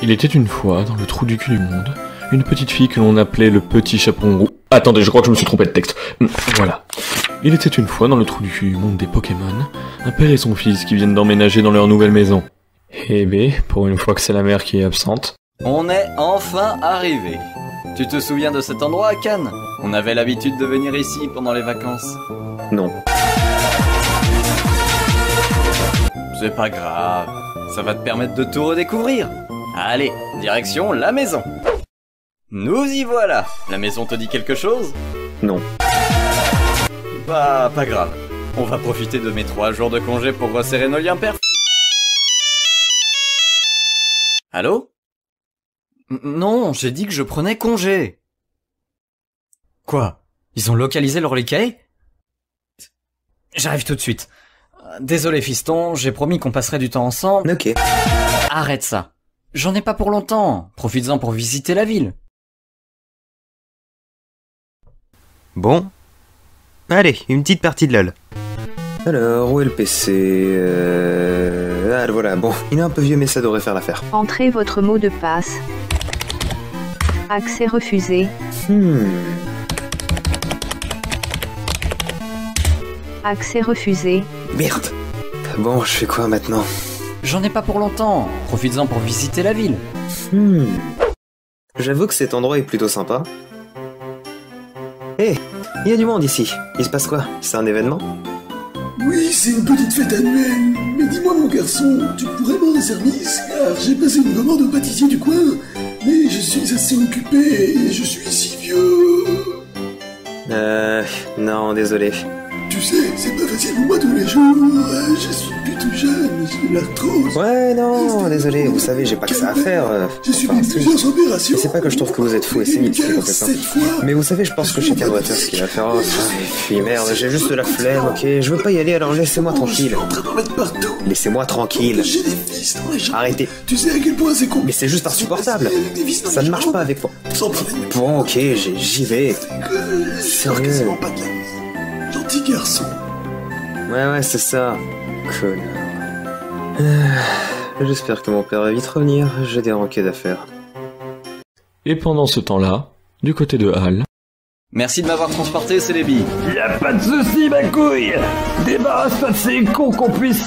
Il était une fois, dans le trou du cul du monde, une petite fille que l'on appelait le petit chaperon roux. Attendez, je crois que je me suis trompé de texte. Voilà. Il était une fois, dans le trou du cul du monde des Pokémon, un père et son fils qui viennent d'emménager dans leur nouvelle maison. Eh ben, pour une fois que c'est la mère qui est absente. On est enfin arrivé. Tu te souviens de cet endroit à Cannes? On avait l'habitude de venir ici pendant les vacances. Non. C'est pas grave, ça va te permettre de tout redécouvrir. Allez, direction la maison. Nous y voilà. La maison te dit quelque chose? Non. Bah, pas grave. On va profiter de mes 3 jours de congé pour resserrer nos liens père. Allô? Non, j'ai dit que je prenais congé. Quoi? Ils ont localisé leur liquet? J'arrive tout de suite. Désolé fiston, j'ai promis qu'on passerait du temps ensemble. Ok. Arrête ça. J'en ai pas pour longtemps. Profites-en pour visiter la ville. Bon. Allez, une petite partie de LOL. Alors, où est le PC Ah, voilà, bon, il est un peu vieux mais ça devrait faire l'affaire. Entrez votre mot de passe. Accès refusé. Accès refusé. Merde. Bon, je fais quoi maintenant? J'en ai pas pour longtemps. Profites-en pour visiter la ville. J'avoue que cet endroit est plutôt sympa. Hé, il y a du monde ici. Il se passe quoi? C'est un événement? Oui, c'est une petite fête annuelle. Mais dis-moi mon garçon, tu pourrais me rendre service car j'ai passé une commande au pâtissier du coin, mais je suis assez occupé et je suis si vieux. Non, désolé. Tu sais, c'est pas facile pour moi tous les jours. Je suis plus tout jeune, j'ai l'arthrose. Ouais, non, désolé, vous savez, j'ai pas que ça à faire. J'ai subi plusieurs opérations. C'est pas que je trouve que vous êtes fou et sénile, c'est complètement. Mais vous savez, je pense que chacun doit faire ce qu'il a à faire. Oh, et puis merde, j'ai juste de la flemme, ok? Je veux pas y aller, alors laissez-moi tranquille. Je suis en train d'en mettre partout. Laissez-moi tranquille. J'ai des vis dans les jambes. Arrêtez. Tu sais à quel point c'est con. Mais c'est juste insupportable. Ça ne marche pas avec moi. Sans parler de Bon, ok, j'y vais. Sérieux. pas de la vie. Gentil garçon. Ouais, c'est ça. Connard. J'espère que mon père va vite revenir, j'ai des enquêtes à faire. Et pendant ce temps-là, du côté de Hal... Merci de m'avoir transporté, Célébi. Y'a pas de soucis, ma couille. Débarrasse-toi de ces cons qu'on puisse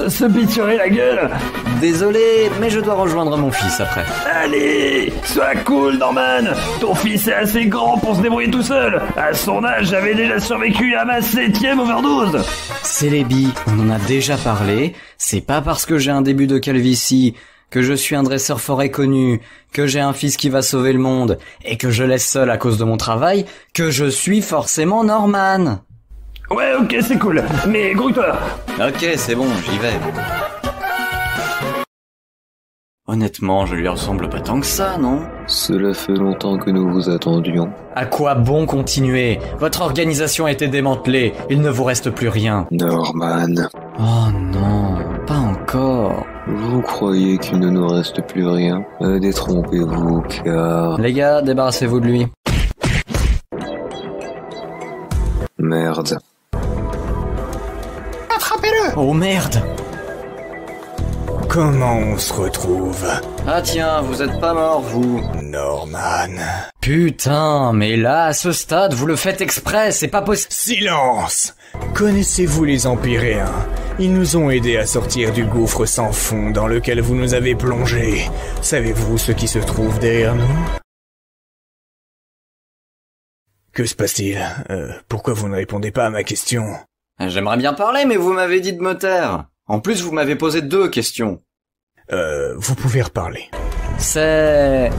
se piturer la gueule. Désolé, mais je dois rejoindre mon fils après. Allez, sois cool, Norman. Ton fils est assez grand pour se débrouiller tout seul. À son âge, j'avais déjà survécu à ma 7e overdose. Célébi, on en a déjà parlé. C'est pas parce que j'ai un début de calvitie, que je suis un dresseur forêt connu, que j'ai un fils qui va sauver le monde, et que je laisse seul à cause de mon travail, que je suis forcément Norman. Ouais, ok, c'est cool, mais grouille-toi. Ok, c'est bon, j'y vais. Honnêtement, je lui ressemble pas tant que ça, non? Cela fait longtemps que nous vous attendions. À quoi bon continuer? Votre organisation a été démantelée, il ne vous reste plus rien. Norman. Oh non, pas encore. Vous croyez qu'il ne nous reste plus rien? Détrompez-vous, car... Les gars, débarrassez-vous de lui. Merde. Attrapez-le! Oh merde! Comment on se retrouve? Ah tiens, vous êtes pas mort, vous. Norman. Putain, mais là, à ce stade, vous le faites exprès, c'est pas possible. Silence! Connaissez-vous les Empyréens? Ils nous ont aidés à sortir du gouffre sans fond dans lequel vous nous avez plongés. Savez-vous ce qui se trouve derrière nous? Que se passe-t-il? Pourquoi vous ne répondez pas à ma question? J'aimerais bien parler, mais vous m'avez dit de me taire. En plus, vous m'avez posé 2 questions. Vous pouvez reparler. C'est...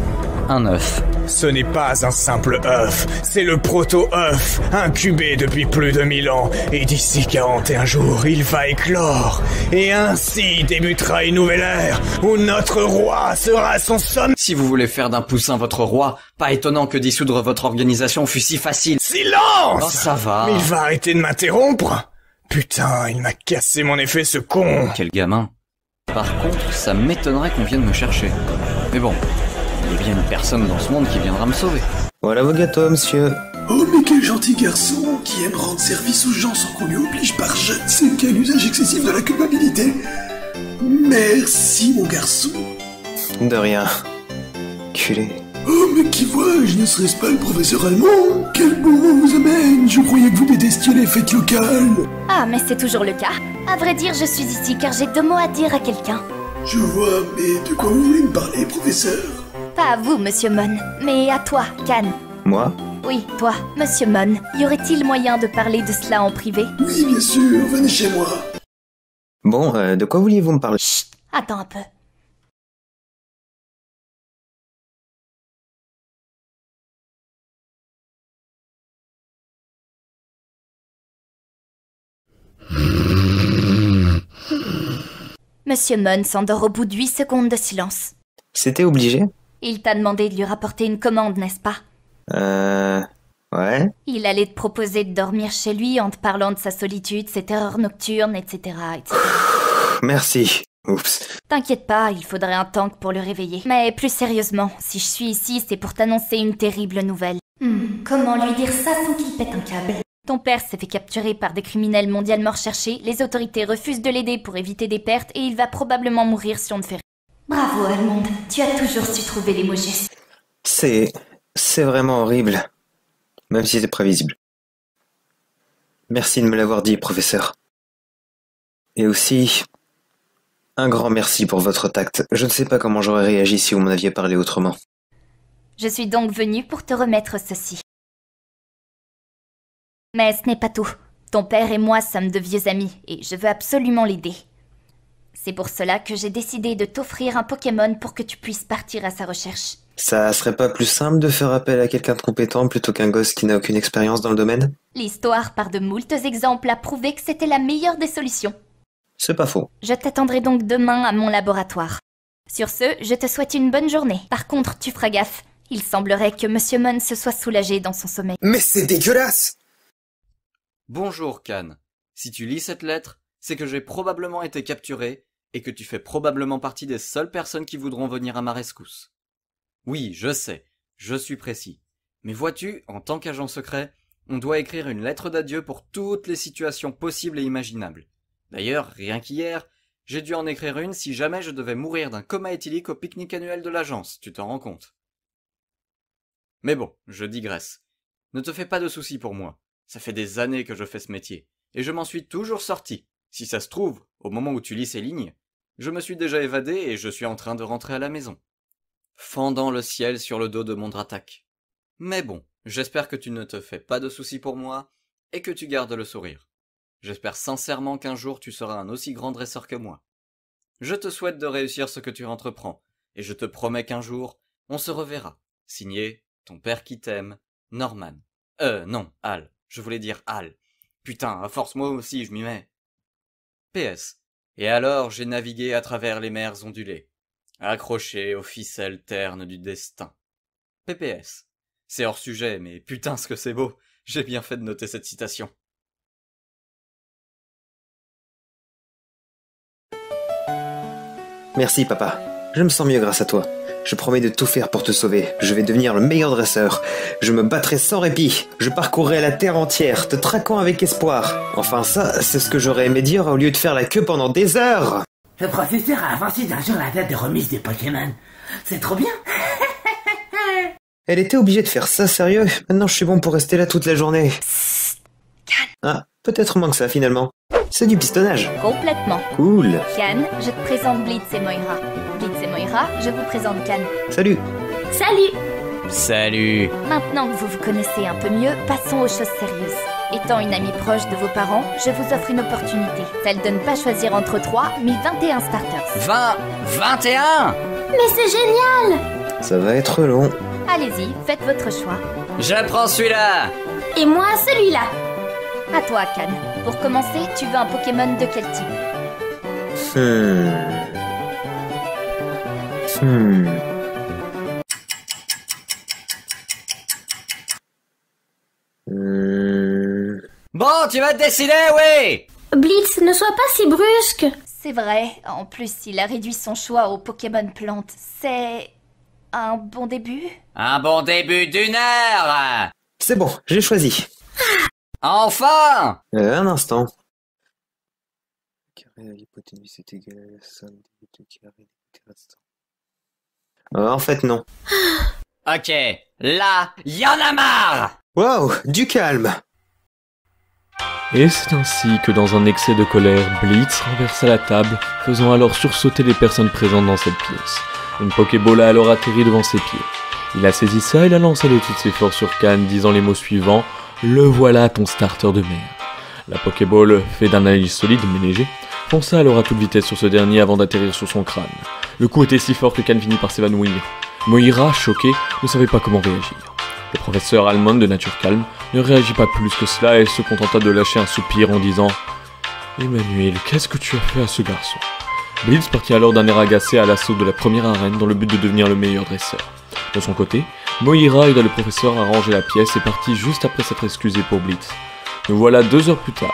un œuf. Ce n'est pas un simple œuf, c'est le proto-œuf, incubé depuis plus de 1000 ans, et d'ici 41 jours, il va éclore. Et ainsi débutera une nouvelle ère, où notre roi sera son sommet. Si vous voulez faire d'un poussin votre roi, pas étonnant que dissoudre votre organisation fût si facile. Silence! Oh, ça va. Mais il va arrêter de m'interrompre? Putain, il m'a cassé mon effet, ce con. Quel gamin. Par contre, ça m'étonnerait qu'on vienne me chercher. Mais bon, il y a bien une personne dans ce monde qui viendra me sauver. Voilà vos gâteaux, monsieur. Oh mais quel gentil garçon qui aime rendre service aux gens sans qu'on lui oblige par je ne sais quel usage excessif de la culpabilité. Merci, mon garçon. De rien. Culé. Oh, mais qui vois-je, ne serait-ce pas le professeur allemand? Quel bon mot vous amène? Je croyais que vous détestiez les fêtes locales. Ah, mais c'est toujours le cas. À vrai dire, je suis ici car j'ai 2 mots à dire à quelqu'un. Je vois, mais de quoi vous voulez me parler, professeur? Pas à vous, Monsieur Mon, mais à toi, Can. Moi? Oui, toi, Monsieur Mon. Y aurait-il moyen de parler de cela en privé? Oui, bien sûr, venez chez moi. Bon, de quoi vouliez-vous me parler? Chut, attends un peu. Monsieur Mon s'endort au bout de 8 secondes de silence. C'était obligé? Il t'a demandé de lui rapporter une commande, n'est-ce pas? Ouais. Il allait te proposer de dormir chez lui en te parlant de sa solitude, ses terreurs nocturnes, etc., etc. Merci. Oups. T'inquiète pas, il faudrait un tank pour le réveiller. Mais plus sérieusement, si je suis ici, c'est pour t'annoncer une terrible nouvelle. Comment lui dire ça sans qu'il pète un câble? Ton père s'est fait capturer par des criminels mondialement recherchés, les autorités refusent de l'aider pour éviter des pertes et il va probablement mourir si on ne fait rien. Bravo, Allemande, tu as toujours su trouver les mots justes. C'est vraiment horrible. Même si c'est prévisible. Merci de me l'avoir dit, professeur. Et aussi, un grand merci pour votre tact. Je ne sais pas comment j'aurais réagi si vous m'en aviez parlé autrement. Je suis donc venue pour te remettre ceci. Mais ce n'est pas tout. Ton père et moi sommes de vieux amis, et je veux absolument l'aider. C'est pour cela que j'ai décidé de t'offrir un Pokémon pour que tu puisses partir à sa recherche. Ça serait pas plus simple de faire appel à quelqu'un de compétent plutôt qu'un gosse qui n'a aucune expérience dans le domaine? L'histoire, par de moultes exemples, a prouvé que c'était la meilleure des solutions. C'est pas faux. Je t'attendrai donc demain à mon laboratoire. Sur ce, je te souhaite une bonne journée. Par contre, tu feras gaffe. Il semblerait que Monsieur Mon se soit soulagé dans son sommeil. Mais c'est dégueulasse! Bonjour, Can. Si tu lis cette lettre, c'est que j'ai probablement été capturé et que tu fais probablement partie des seules personnes qui voudront venir à ma rescousse. Oui, je sais, je suis précis. Mais vois-tu, en tant qu'agent secret, on doit écrire une lettre d'adieu pour toutes les situations possibles et imaginables. D'ailleurs, rien qu'hier, j'ai dû en écrire une si jamais je devais mourir d'un coma éthylique au pique-nique annuel de l'agence, tu t'en rends compte. Mais bon, je digresse. Ne te fais pas de soucis pour moi. Ça fait des années que je fais ce métier, et je m'en suis toujours sorti. Si ça se trouve, au moment où tu lis ces lignes, je me suis déjà évadé et je suis en train de rentrer à la maison, fendant le ciel sur le dos de mon Dratak. Mais bon, j'espère que tu ne te fais pas de soucis pour moi, et que tu gardes le sourire. J'espère sincèrement qu'un jour tu seras un aussi grand dresseur que moi. Je te souhaite de réussir ce que tu entreprends, et je te promets qu'un jour, on se reverra. Signé, ton père qui t'aime, Norman. Non, Al. Je voulais dire Al. Putain, à force moi aussi je m'y mets. PS. Et alors j'ai navigué à travers les mers ondulées, accroché aux ficelles ternes du destin. PPS. C'est hors sujet, mais putain ce que c'est beau. J'ai bien fait de noter cette citation. Merci, papa. Je me sens mieux grâce à toi. Je promets de tout faire pour te sauver. Je vais devenir le meilleur dresseur. Je me battrai sans répit. Je parcourrai la terre entière, te traquant avec espoir. Enfin ça, c'est ce que j'aurais aimé dire au lieu de faire la queue pendant des heures. Le professeur a avancé d'un jour la date de remise des Pokémon. C'est trop bien. Elle était obligée de faire ça, sérieux? Maintenant je suis bon pour rester là toute la journée. Ah, peut-être moins que ça finalement. C'est du pistonnage. Complètement. Cool. Can, je te présente Blitz et Moira. Blitz et Moira, je vous présente Can. Salut. Salut! Salut! Maintenant que vous vous connaissez un peu mieux, passons aux choses sérieuses. Étant une amie proche de vos parents, je vous offre une opportunité. Celle de ne pas choisir entre 3, mais 21 starters. 21! Mais c'est génial! Ça va être long. Allez-y, faites votre choix. Je prends celui-là! Et moi, celui-là. À toi, Can. Pour commencer, tu veux un Pokémon de quel type? Bon, tu vas te décider, oui! Blitz, ne sois pas si brusque. C'est vrai, en plus, il a réduit son choix aux Pokémon plantes. C'est un bon début? Un bon début d'une heure! C'est bon, j'ai choisi. Enfin! Un instant. carrés à l'hypoténuse est égale à la somme des deux carrés des côtés restants. En fait, non. Ok, là, y en a marre! Waouh, du calme! Et c'est ainsi que dans un excès de colère, Blitz renversa la table, faisant alors sursauter les personnes présentes dans cette pièce. Une Pokéball a alors atterri devant ses pieds. Il la saisit ça et la lança de toutes ses forces sur Cannes, disant les mots suivants « Le voilà ton starter de merde ». La Pokéball, fait d'un analyse solide mais léger, fonça alors à toute vitesse sur ce dernier avant d'atterrir sur son crâne. Le coup était si fort que Cannes finit par s'évanouir. Moira, choqué, ne savait pas comment réagir. Le professeur Almond de nature calme ne réagit pas plus que cela et se contenta de lâcher un soupir en disant « Emmanuel, qu'est-ce que tu as fait à ce garçon ?» Blitz partit alors d'un air agacé à l'assaut de la première arène dans le but de devenir le meilleur dresseur. De son côté, Moira aida le professeur à ranger la pièce et partit juste après s'être excusé pour Blitz. Nous voilà 2 heures plus tard.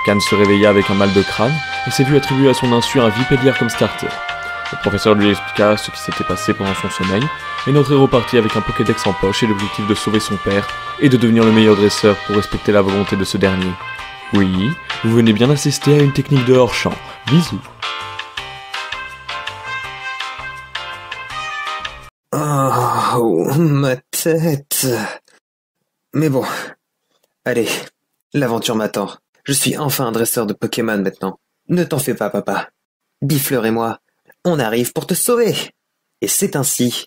Cannes se réveilla avec un mal de crâne et s'est vu attribuer à son insu un Vipédiaire comme starter. Le professeur lui expliqua ce qui s'était passé pendant son sommeil, et notre héros partit avec un Pokédex en poche et l'objectif de sauver son père et de devenir le meilleur dresseur pour respecter la volonté de ce dernier. Oui, vous venez bien d'assister à une technique de hors-champ. Bisous. Oh, ma tête. Mais bon, allez, l'aventure m'attend. Je suis enfin un dresseur de Pokémon maintenant. Ne t'en fais pas, papa. Bifleur et moi, on arrive pour te sauver. Et c'est ainsi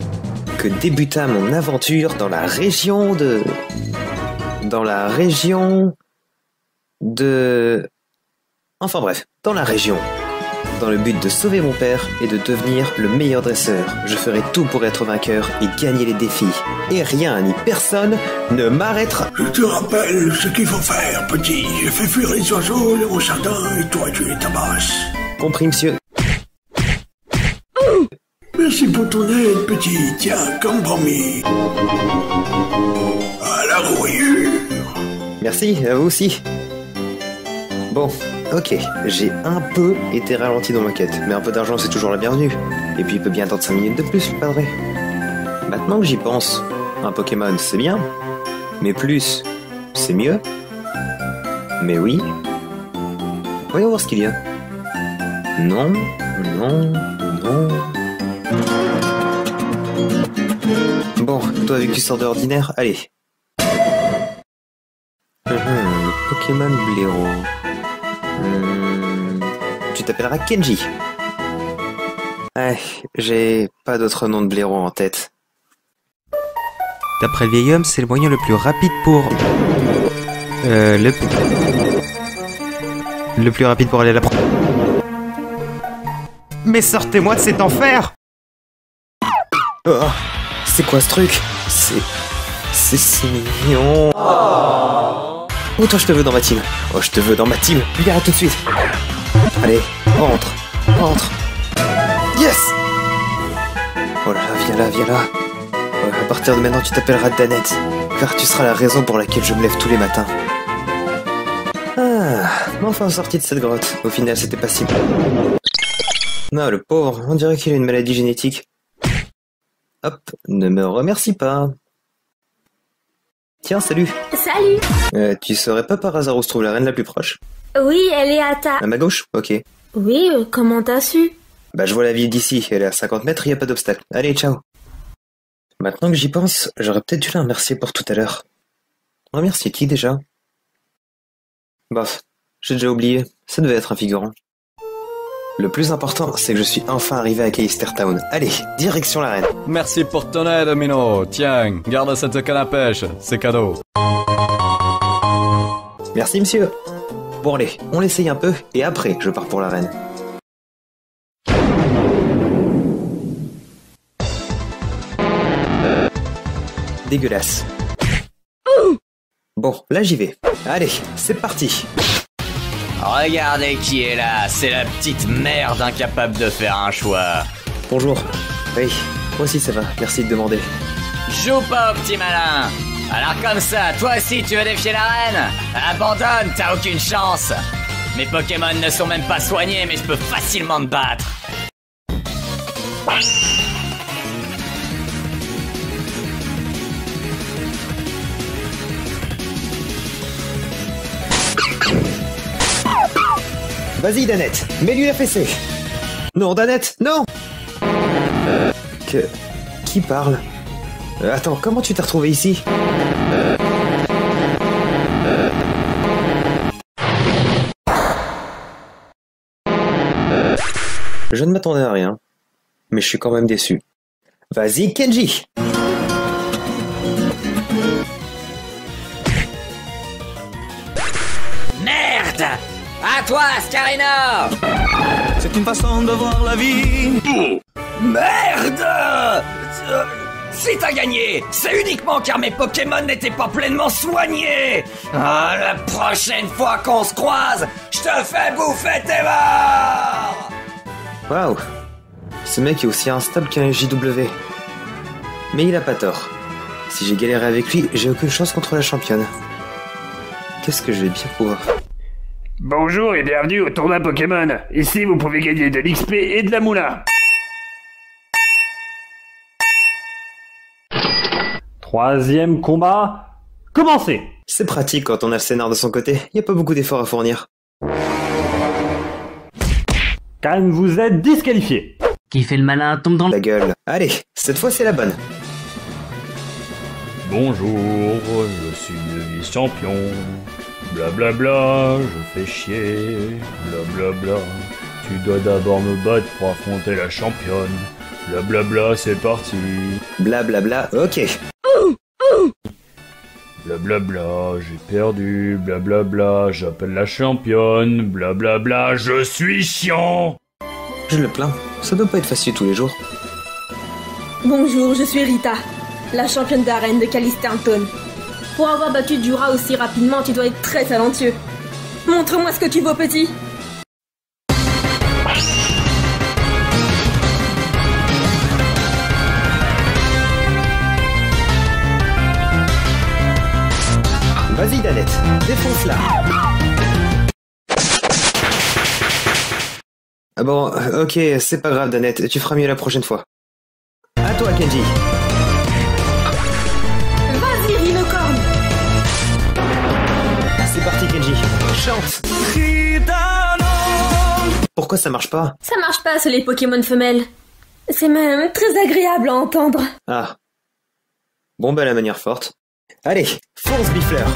que débuta mon aventure dans la région de... Enfin bref, dans la région. Dans le but de sauver mon père et de devenir le meilleur dresseur. Je ferai tout pour être vainqueur et gagner les défis. Et rien ni personne ne m'arrêtera. Je te rappelle ce qu'il faut faire, petit. Fais fuir les oiseaux, les roussardins, et toi tu les tabasses. Compris, monsieur. Merci pour ton aide, petit. Tiens, comme promis. À la rouillure. Merci, à vous aussi. Bon, ok, j'ai un peu été ralenti dans ma quête, mais un peu d'argent c'est toujours la bienvenue. Et puis il peut bien attendre 5 minutes de plus, le padré. Maintenant que j'y pense, un Pokémon c'est bien, mais plus, c'est mieux. Mais oui. Voyons voir ce qu'il y a. Non, non, non. Bon, toi vu que tu sors de ordinaire, allez. Le Pokémon blaireau. Tu t'appelleras Kenji. J'ai pas d'autre nom de blaireau en tête. D'après le vieil homme, c'est le moyen le plus rapide pour... Le plus rapide pour aller à la... Mais sortez-moi de cet enfer! Oh, c'est quoi ce truc? C'est si mignon. Oh, toi je te veux dans ma team. Oh, je te veux dans ma team. Viens tout de suite. Allez, rentre. Yes. Oh là là, viens là. À partir de maintenant, tu t'appelleras Danette, car tu seras la raison pour laquelle je me lève tous les matins. Ah, enfin sorti de cette grotte. Au final, c'était pas si... Non, le pauvre, on dirait qu'il a une maladie génétique. Hop, ne me remercie pas. Tiens, salut. Salut. Tu saurais pas par hasard où se trouve la reine la plus proche? Oui, elle est à ta... À ma gauche? Ok. Oui, comment t'as su? Bah, je vois la ville d'ici, elle est à 50 mètres, y a pas d'obstacle. Allez, ciao. Maintenant que j'y pense, j'aurais peut-être dû la remercier pour tout à l'heure. Remercier qui déjà? Bof, j'ai déjà oublié, ça devait être un figurant. Le plus important, c'est que je suis enfin arrivé à Callister Town. Allez, direction la reine. Merci pour ton aide, Mino. Tiens, garde cette canne à pêche, c'est cadeau. Merci, monsieur. Bon allez, on l'essaye un peu, et après, je pars pour la reine. Dégueulasse. Bon, là j'y vais. Allez, c'est parti. Regardez qui est là, c'est la petite merde incapable de faire un choix. Bonjour. Oui, moi aussi ça va, merci de demander. Joue pas au petit malin. Alors comme ça, toi aussi tu veux défier la reine? Abandonne, t'as aucune chance. Mes Pokémon ne sont même pas soignés, mais je peux facilement te battre. Vas-y, Danette, mets-lui la fessée. Non, Danette, non. Qui parle? Attends, comment tu t'es retrouvé ici? Je ne m'attendais à rien, mais je suis quand même déçu. Vas-y, Kenji! Merde! À toi, Scarina! C'est une façon de voir la vie. Merde! Si t'as gagné, c'est uniquement car mes Pokémon n'étaient pas pleinement soignés! Ah, la prochaine fois qu'on se croise, je te fais bouffer tes morts! Waouh! Ce mec est aussi instable qu'un JW. Mais il a pas tort. Si j'ai galéré avec lui, j'ai aucune chance contre la championne. Qu'est-ce que je vais bien pouvoir faire? Bonjour et bienvenue au tournoi Pokémon. Ici, vous pouvez gagner de l'XP et de la moula. Troisième combat, commencez. C'est pratique quand on a le scénar de son côté, y a pas beaucoup d'efforts à fournir. Can, vous êtes disqualifié. Qui fait le malin tombe dans la gueule. Allez, cette fois c'est la bonne. Bonjour, je suis le vice-champion. Blablabla, je fais chier. Blablabla, tu dois d'abord me battre pour affronter la championne. Blablabla, c'est parti. Blablabla, ok. Blablabla, j'ai perdu. Blablabla, j'appelle la championne. Blablabla, je suis chiant. Je le plains, ça doit pas être facile tous les jours. Bonjour, je suis Rita, la championne d'arène de Calistanton. Pour avoir battu Dura aussi rapidement, tu dois être très talentueux. Montre-moi ce que tu vaux, petit. Vas-y, Danette, défonce-la. Ah bon, ok, c'est pas grave, Danette, tu feras mieux la prochaine fois. À toi, Kenji. Vas-y, Rhinocorne. C'est parti, Kenji. Chante. Pourquoi ça marche pas? Ça marche pas sur les Pokémon femelles. C'est même très agréable à entendre. Ah. Bon, bah la manière forte. Allez, fonce, Bifleur.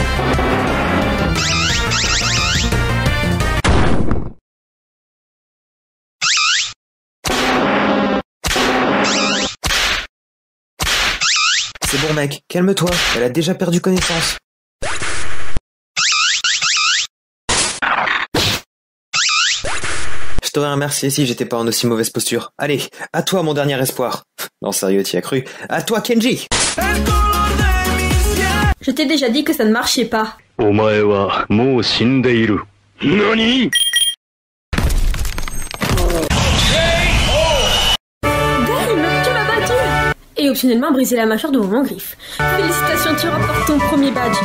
C'est bon, mec, calme-toi, elle a déjà perdu connaissance. Je t'aurais remercié si j'étais pas en aussi mauvaise posture. Allez, à toi, mon dernier espoir. Non, sérieux, t'y as cru. À toi, Kenji. Je t'ai déjà dit que ça ne marchait pas. Omae wa mou shindeiru. Nani? Dime, tu m'as battu. Et optionnellement brisé la mâchoire de mon griffe. Félicitations, tu remportes ton premier badge.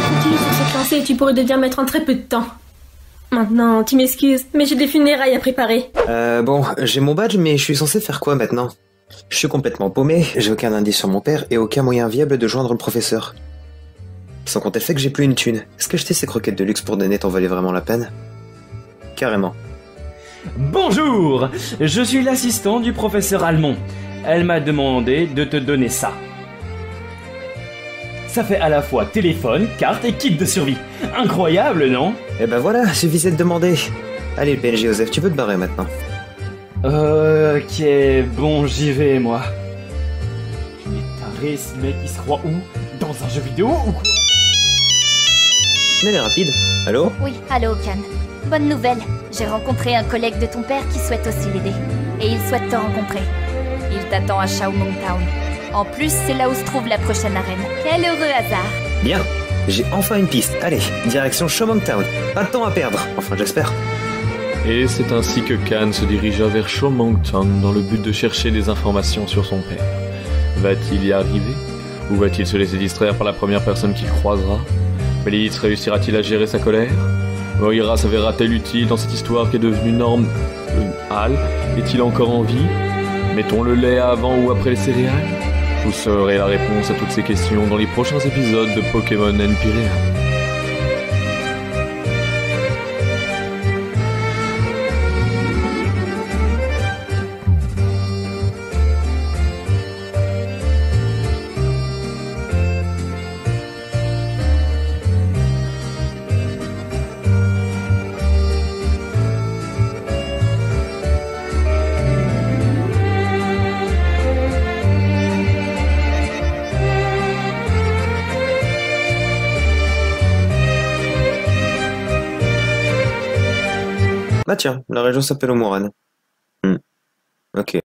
Continue sur cette lancée et tu pourrais devenir maître en très peu de temps. Maintenant, tu m'excuses, mais j'ai des funérailles à préparer. Bon, j'ai mon badge, mais je suis censé faire quoi maintenant? Je suis complètement paumé, j'ai aucun indice sur mon père et aucun moyen viable de joindre le professeur. Sans compter le fait que j'ai plus une thune. Est-ce qu'acheter ces croquettes de luxe pour Danette en valait vraiment la peine? Carrément. Bonjour, je suis l'assistant du professeur Almond. Elle m'a demandé de te donner ça. Ça fait à la fois téléphone, carte et kit de survie. Incroyable, non? Eh ben voilà, suffisait de demander. Allez, le PNJ Joseph, tu peux te barrer maintenant. Ok, bon, j'y vais, moi. Tu es taré, ce mec, il se croit où? Dans un jeu vidéo ou quoi? Elle est rapide. Allô? Oui, allô, Can. Bonne nouvelle, j'ai rencontré un collègue de ton père qui souhaite aussi l'aider. Et il souhaite te rencontrer. Il t'attend à Xiaomong Town. En plus, c'est là où se trouve la prochaine arène. Quel heureux hasard. Bien, j'ai enfin une piste. Allez, direction Xiaomong Town. Pas de temps à perdre, enfin j'espère. Et c'est ainsi que Can se dirigea vers Xiaomong Town dans le but de chercher des informations sur son père. Va-t-il y arriver? Ou va-t-il se laisser distraire par la première personne qu'il croisera? Blitz réussira-t-il à gérer sa colère? Moira s'avérera-t-elle utile dans cette histoire qui est devenue norme? Hal est-il encore en vie? Mettons le lait avant ou après les céréales? Vous saurez la réponse à toutes ces questions dans les prochains épisodes de Pokémon Empyrea. Ah tiens, la région s'appelle Omoran. Ok.